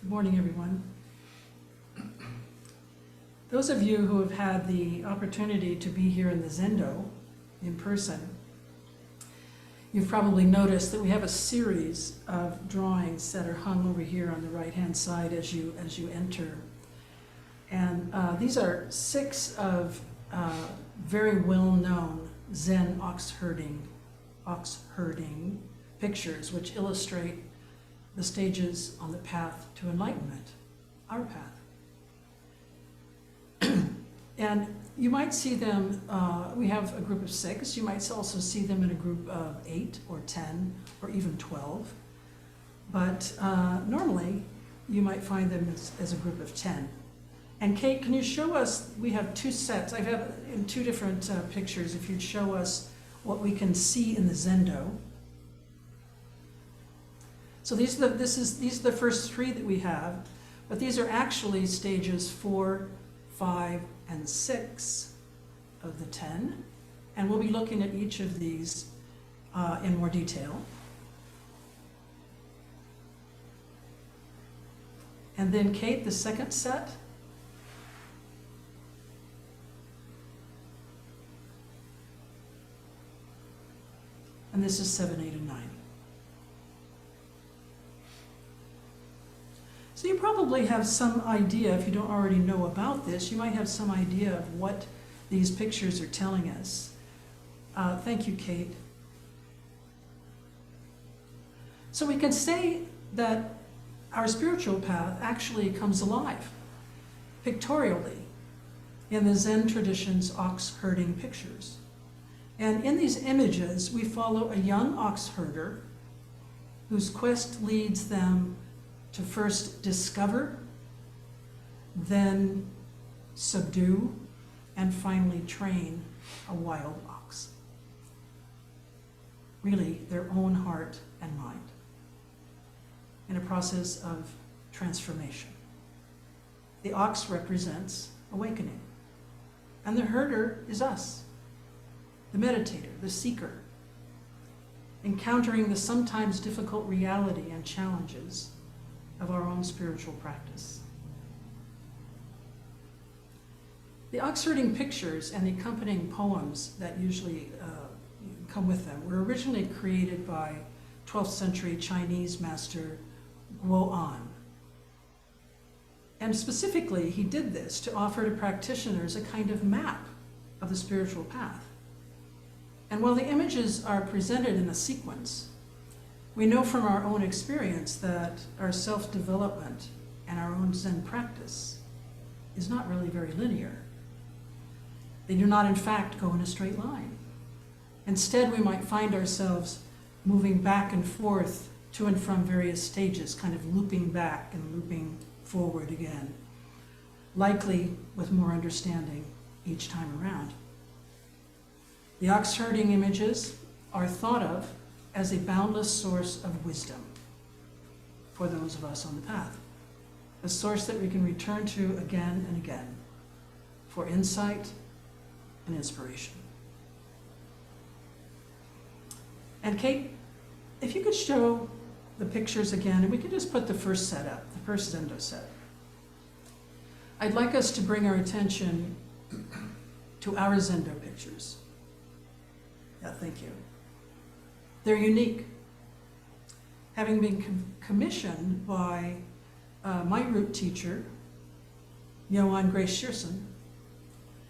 Good morning, everyone. Those of you who have had the opportunity to be here in the Zendo in person, you've probably noticed that we have a series of drawings that are hung over here on the right-hand side as you enter. And these are 6 of very well-known Zen ox herding pictures, which illustrate the stages on the path to enlightenment, our path. And you might see them, we have a group of 6, you might also see them in a group of 8 or 10 or even 12. But normally you might find them as a group of 10. And Kate, can you show us, we have 2 sets, I have in 2 different pictures, if you'd show us what we can see in the Zendo. So these are the first 3 that we have, but these are actually stages 4, 5, and 6 of the 10, and we'll be looking at each of these in more detail. And then Kate, the second set. And this is 7, 8, and 9. So you probably have some idea, if you don't already know about this, you might have some idea of what these pictures are telling us. Thank you, Kate. So we can say that our spiritual path actually comes alive, pictorially, in the Zen tradition's ox herding pictures. And in these images, we follow a young ox herder whose quest leads them to first discover, then subdue, and finally train a wild ox. Really, their own heart and mind, in a process of transformation. The ox represents awakening, and the herder is us, the meditator, the seeker, encountering the sometimes difficult reality and challenges of our own spiritual practice. The ox herding pictures and the accompanying poems that usually come with them were originally created by 12th century Chinese master Guoan. And specifically, he did this to offer to practitioners a kind of map of the spiritual path. And while the images are presented in a sequence, we know from our own experience that our self-development and our own Zen practice is not really very linear. They do not, in fact, go in a straight line. Instead, we might find ourselves moving back and forth to and from various stages, kind of looping back and looping forward again, likely with more understanding each time around. The ox herding images are thought of as a boundless source of wisdom for those of us on the path, a source that we can return to again and again for insight and inspiration. And Kate, if you could show the pictures again, and we could just put the first set up, the first Zendo set. I'd like us to bring our attention to our Zendo pictures. Yeah, thank you. They're unique, having been commissioned by my root teacher, Myoan Grace Shearson,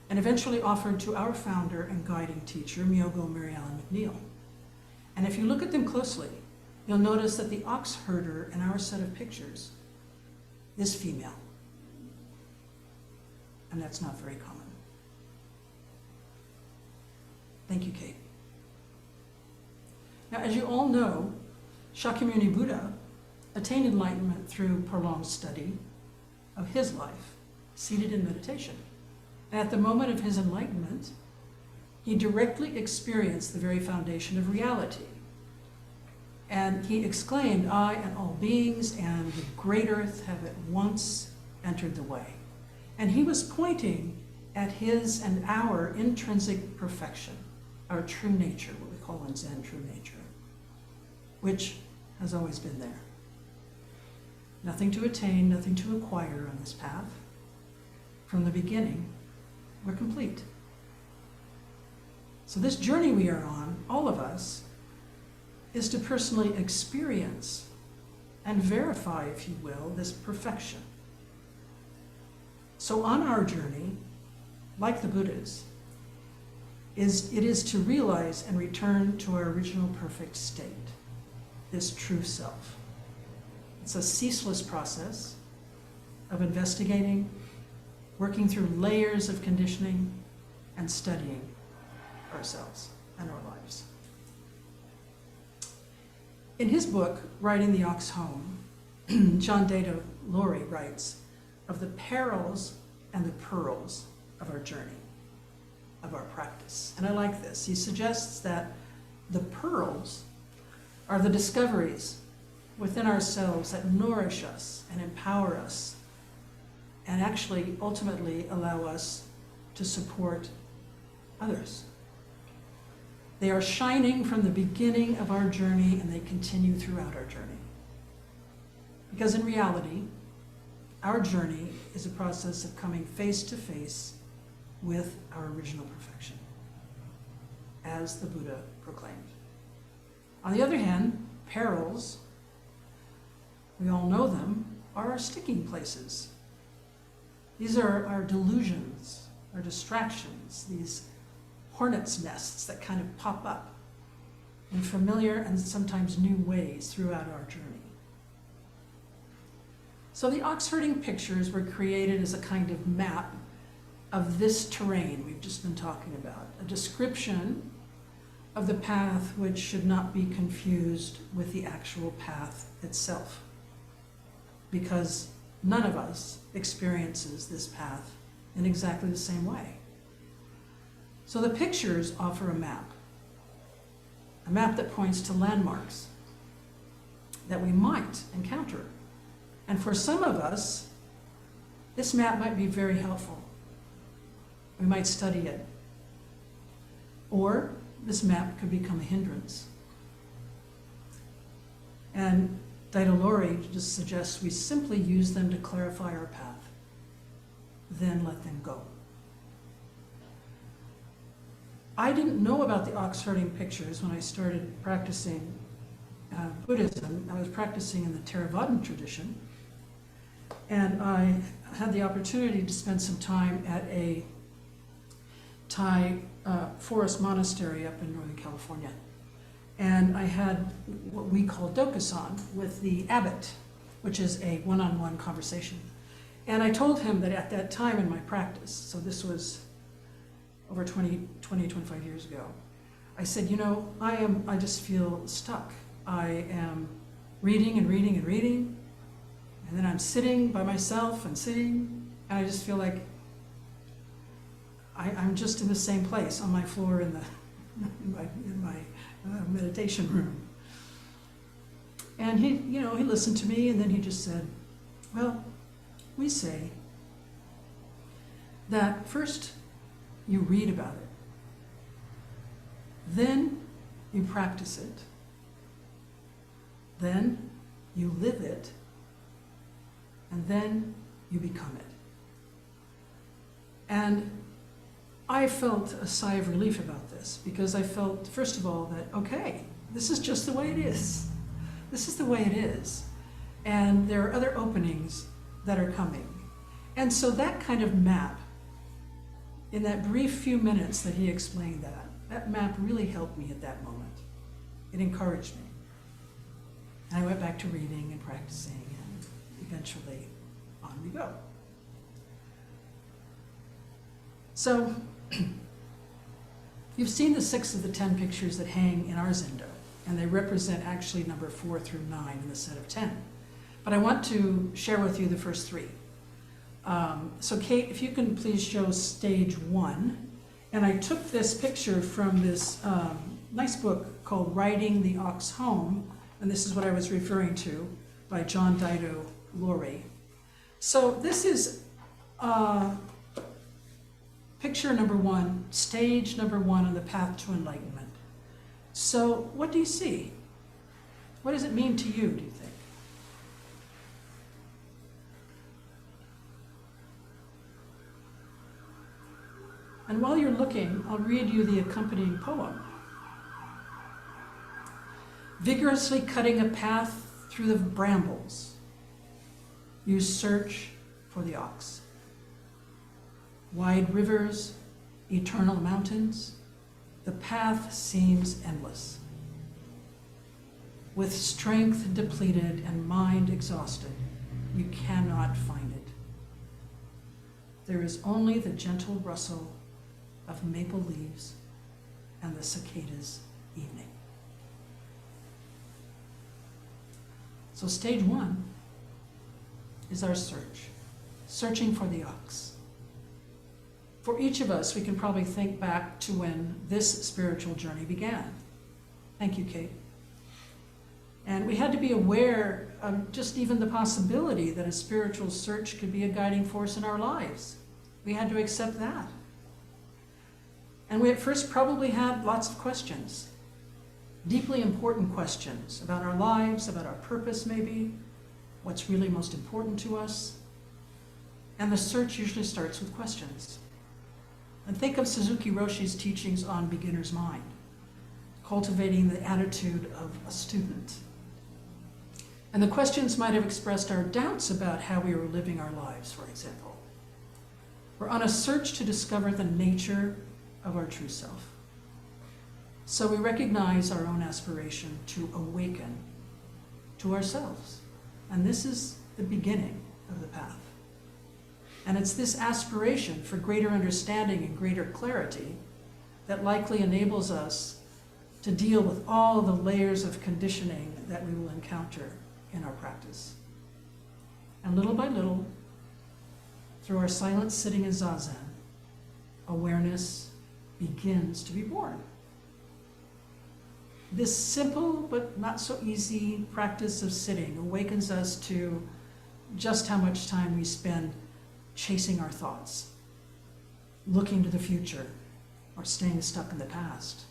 and eventually offered to our founder and guiding teacher, Myogo Mary Ellen McNeil. And if you look at them closely, you'll notice that the ox herder in our set of pictures is female. And that's not very common. Thank you, Kate. Now, as you all know, Shakyamuni Buddha attained enlightenment through prolonged study of his life, seated in meditation. And at the moment of his enlightenment, he directly experienced the very foundation of reality. And he exclaimed, "I and all beings and the great earth have at once entered the way." And he was pointing at his and our intrinsic perfection, our true nature, what we call in Zen true nature, which has always been there. Nothing to attain, nothing to acquire on this path. From the beginning, we're complete. So this journey we are on, all of us, is to personally experience and verify, if you will, this perfection. So on our journey, like the Buddhas, it is to realize and return to our original perfect state, this true self. It's a ceaseless process of investigating, working through layers of conditioning, and studying ourselves and our lives. In his book, Riding the Ox Home, John Dado Laurie writes of the perils and the pearls of our journey, of our practice. And I like this. He suggests that the pearls are the discoveries within ourselves that nourish us and empower us and actually ultimately allow us to support others. They are shining from the beginning of our journey and they continue throughout our journey. Because in reality, our journey is a process of coming face to face with our original perfection, as the Buddha proclaimed. On the other hand, perils, we all know them, are our sticking places. These are our delusions, our distractions, these hornets' nests that kind of pop up in familiar and sometimes new ways throughout our journey. So the ox herding pictures were created as a kind of map of this terrain we've just been talking about, a description of the path which should not be confused with the actual path itself, because none of us experiences this path in exactly the same way. So the pictures offer a map that points to landmarks that we might encounter. And for some of us, this map might be very helpful. We might study it. Or this map could become a hindrance. And Dado Laurie just suggests we simply use them to clarify our path, then let them go. I didn't know about the ox herding pictures when I started practicing Buddhism. I was practicing in the Theravadan tradition, and I had the opportunity to spend some time at a Thai forest monastery up in Northern California. And I had what we call dokusan with the abbot, which is a one-on-one conversation. And I told him that at that time in my practice, so this was over 25 years ago, I said, you know, I just feel stuck. I am reading and reading and reading, and then I'm sitting by myself and sitting, and I just feel like I'm just in the same place on my floor in my meditation room. And he listened to me, and then he just said, well, we say that first you read about it, then you practice it, then you live it, and then you become it. And I felt a sigh of relief about this, because I felt, first of all, that, okay, this is just the way it is. This is the way it is. And there are other openings that are coming. And so that kind of map, in that brief few minutes that he explained that map really helped me at that moment. It encouraged me. And I went back to reading and practicing, and eventually on we go. So, you've seen the 6 of the 10 pictures that hang in our Zendo, and they represent actually number 4 through 9 in the set of 10. But I want to share with you the first 3. So Kate, if you can please show stage 1. And I took this picture from this nice book called Riding the Ox Home, and this is what I was referring to, by John Dado Laurie. So this is picture number 1, stage number 1 on the path to enlightenment. So what do you see? What does it mean to you, do you think? And while you're looking, I'll read you the accompanying poem. Vigorously cutting a path through the brambles, you search for the ox. Wide rivers, eternal mountains, the path seems endless. With strength depleted and mind exhausted, you cannot find it. There is only the gentle rustle of maple leaves and the cicadas' evening. So stage one is our search, searching for the ox. For each of us, we can probably think back to when this spiritual journey began. Thank you, Kate. And we had to be aware of just even the possibility that a spiritual search could be a guiding force in our lives. We had to accept that. And we at first probably had lots of questions, deeply important questions about our lives, about our purpose maybe, what's really most important to us. And the search usually starts with questions. And think of Suzuki Roshi's teachings on beginner's mind, cultivating the attitude of a student. And the questions might have expressed our doubts about how we were living our lives, for example. We're on a search to discover the nature of our true self. So we recognize our own aspiration to awaken to ourselves. And this is the beginning of the path. And it's this aspiration for greater understanding and greater clarity that likely enables us to deal with all the layers of conditioning that we will encounter in our practice. And little by little, through our silent sitting in Zazen, awareness begins to be born. This simple but not so easy practice of sitting awakens us to just how much time we spend chasing our thoughts, looking to the future, or staying stuck in the past.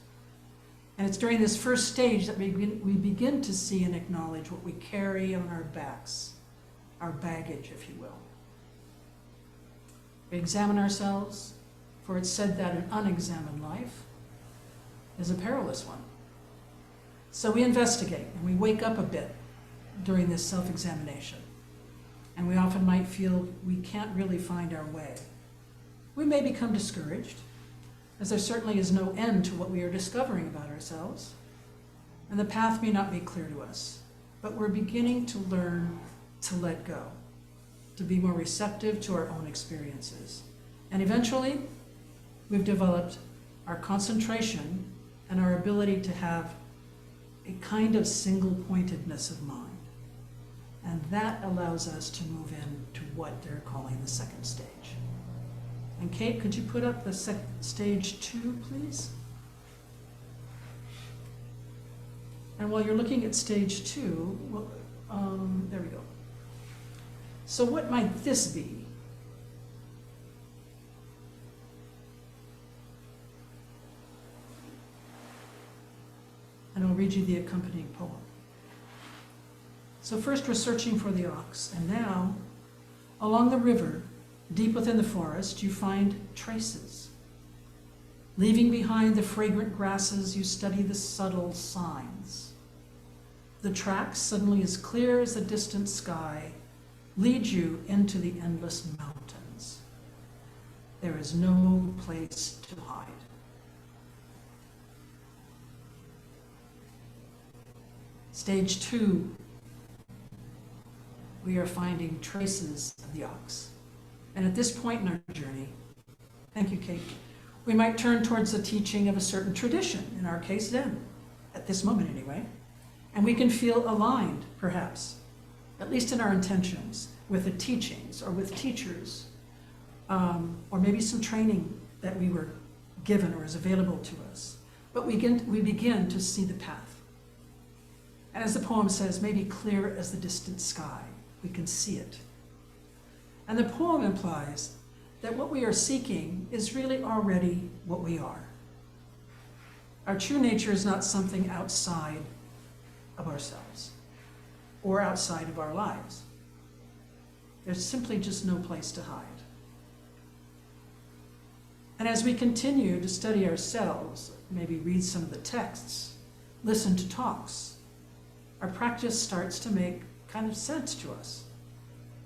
And it's during this first stage that we begin to see and acknowledge what we carry on our backs, our baggage, if you will. We examine ourselves, for it's said that an unexamined life is a perilous one. So we investigate and we wake up a bit during this self-examination. And we often might feel we can't really find our way. We may become discouraged, as there certainly is no end to what we are discovering about ourselves. And the path may not be clear to us, but we're beginning to learn to let go, to be more receptive to our own experiences. And eventually, we've developed our concentration and our ability to have a kind of single-pointedness of mind. And that allows us to move into what they're calling the second stage. And Kate, could you put up the stage 2, please? And while you're looking at stage 2, well, there we go. So what might this be? And I'll read you the accompanying poem. So first we're searching for the ox, and now, along the river, deep within the forest, you find traces. Leaving behind the fragrant grasses, you study the subtle signs. The tracks, suddenly as clear as the distant sky, lead you into the endless mountains. There is no place to hide. Stage 2, we are finding traces of the ox. And at this point in our journey, thank you, Kate, we might turn towards the teaching of a certain tradition, in our case Zen, at this moment anyway, and we can feel aligned, perhaps, at least in our intentions, with the teachings or with teachers, or maybe some training that we were given or is available to us. But we begin to see the path. And as the poem says, maybe clear as the distant sky, we can see it. And the poem implies that what we are seeking is really already what we are. Our true nature is not something outside of ourselves or outside of our lives. There's simply just no place to hide. And as we continue to study ourselves, maybe read some of the texts, listen to talks, our practice starts to make kind of sense to us.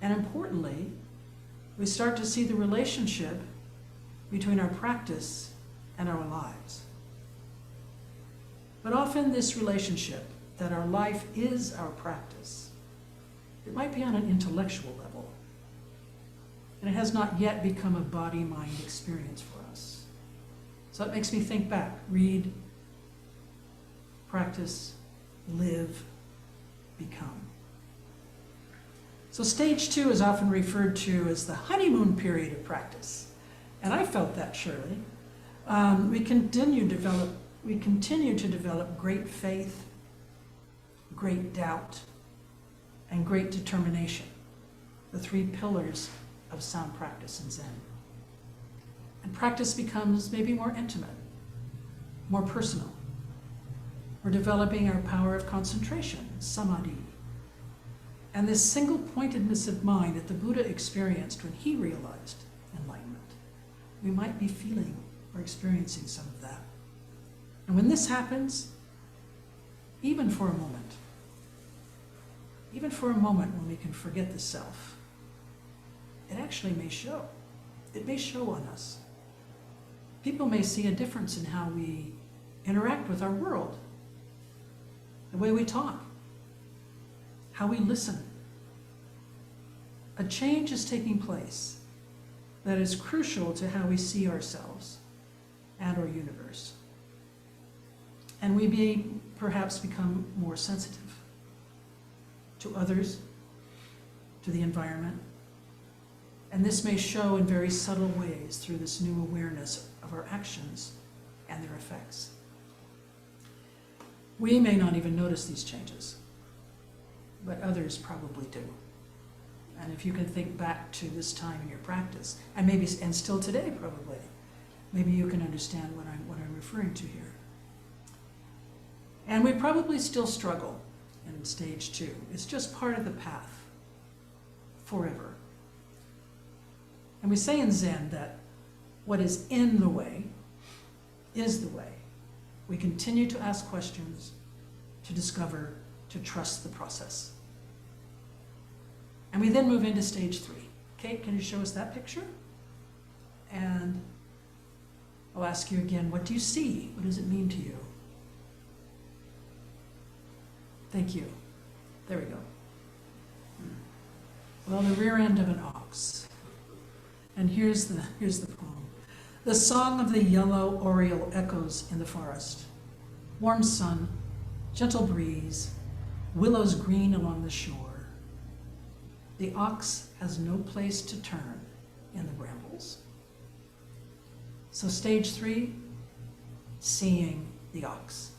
And importantly, we start to see the relationship between our practice and our lives. But often this relationship, that our life is our practice, it might be on an intellectual level, and it has not yet become a body-mind experience for us. So it makes me think back, read, practice, live, become. So stage 2 is often referred to as the honeymoon period of practice. And I felt that, surely. We continue to develop great faith, great doubt, and great determination, the 3 pillars of sound practice in Zen. And practice becomes maybe more intimate, more personal. We're developing our power of concentration, samadhi. And this single-pointedness of mind that the Buddha experienced when he realized enlightenment. We might be feeling or experiencing some of that. And when this happens, even for a moment when we can forget the self, it actually may show. It may show on us. People may see a difference in how we interact with our world, the way we talk, how we listen. A change is taking place that is crucial to how we see ourselves and our universe. And we may perhaps become more sensitive to others, to the environment. And this may show in very subtle ways through this new awareness of our actions and their effects. We may not even notice these changes, but others probably do. And if you can think back to this time in your practice, and still today probably, maybe you can understand what I'm referring to here. And we probably still struggle in stage 2. It's just part of the path forever. And we say in Zen that what is in the way is the way. We continue to ask questions, to discover, to trust the process. And we then move into stage 3. Kate, can you show us that picture? And I'll ask you again, what do you see? What does it mean to you? Thank you. There we go. Well, the rear end of an ox. And here's the poem. The song of the yellow oriole echoes in the forest. Warm sun, gentle breeze, willows green along the shore. The ox has no place to turn in the brambles. So stage 3, seeing the ox.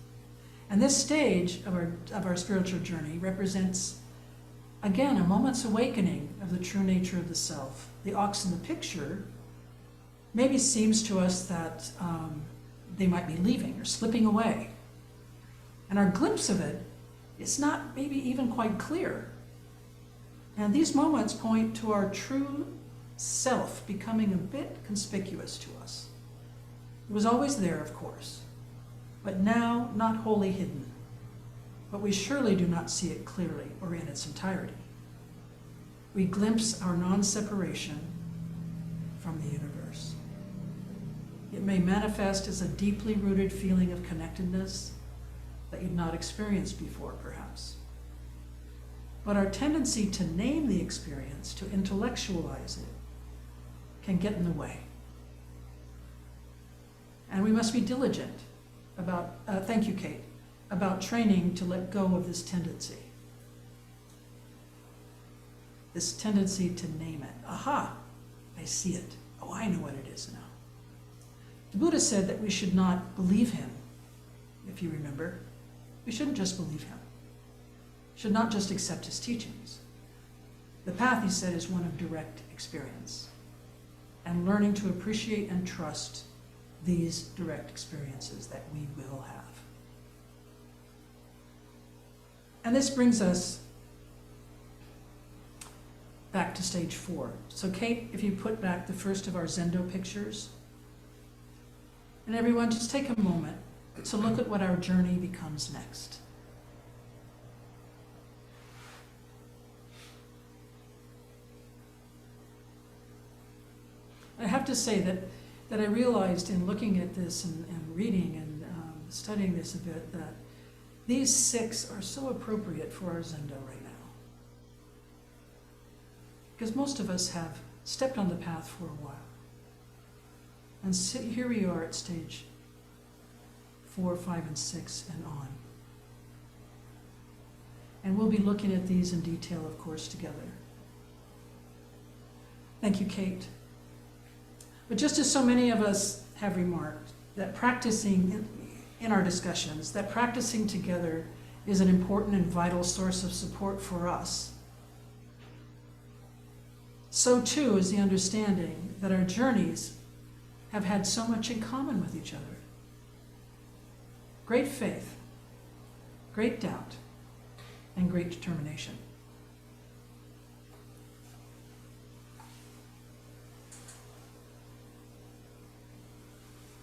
And this stage of our spiritual journey represents, again, a moment's awakening of the true nature of the self. The ox in the picture maybe seems to us that they might be leaving or slipping away. And our glimpse of it is not maybe even quite clear. And these moments point to our true self becoming a bit conspicuous to us. It was always there, of course, but now not wholly hidden. But we surely do not see it clearly or in its entirety. We glimpse our non-separation from the universe. It may manifest as a deeply rooted feeling of connectedness that you've not experienced before, perhaps. But our tendency to name the experience, to intellectualize it, can get in the way. And we must be diligent about, thank you, Kate, about training to let go of this tendency to name it. Aha, I see it. Oh, I know what it is now. The Buddha said that we should not believe him, if you remember. We shouldn't just believe him. Should not just accept his teachings. The path, he said, is one of direct experience and learning to appreciate and trust these direct experiences that we will have. And this brings us back to stage 4. So Kate, if you put back the first of our Zendo pictures, And everyone, just take a moment to look at what our journey becomes next. I have to say that I realized in looking at this and reading and studying this a bit that these 6 are so appropriate for our Zendo right now. Because most of us have stepped on the path for a while. And here we are at stage 4, 5, and 6 and on. And we'll be looking at these in detail, of course, together. Thank you, Kate. But just as so many of us have remarked, that practicing in our discussions, that practicing together is an important and vital source of support for us, so too is the understanding that our journeys have had so much in common with each other. Great faith, great doubt, and great determination.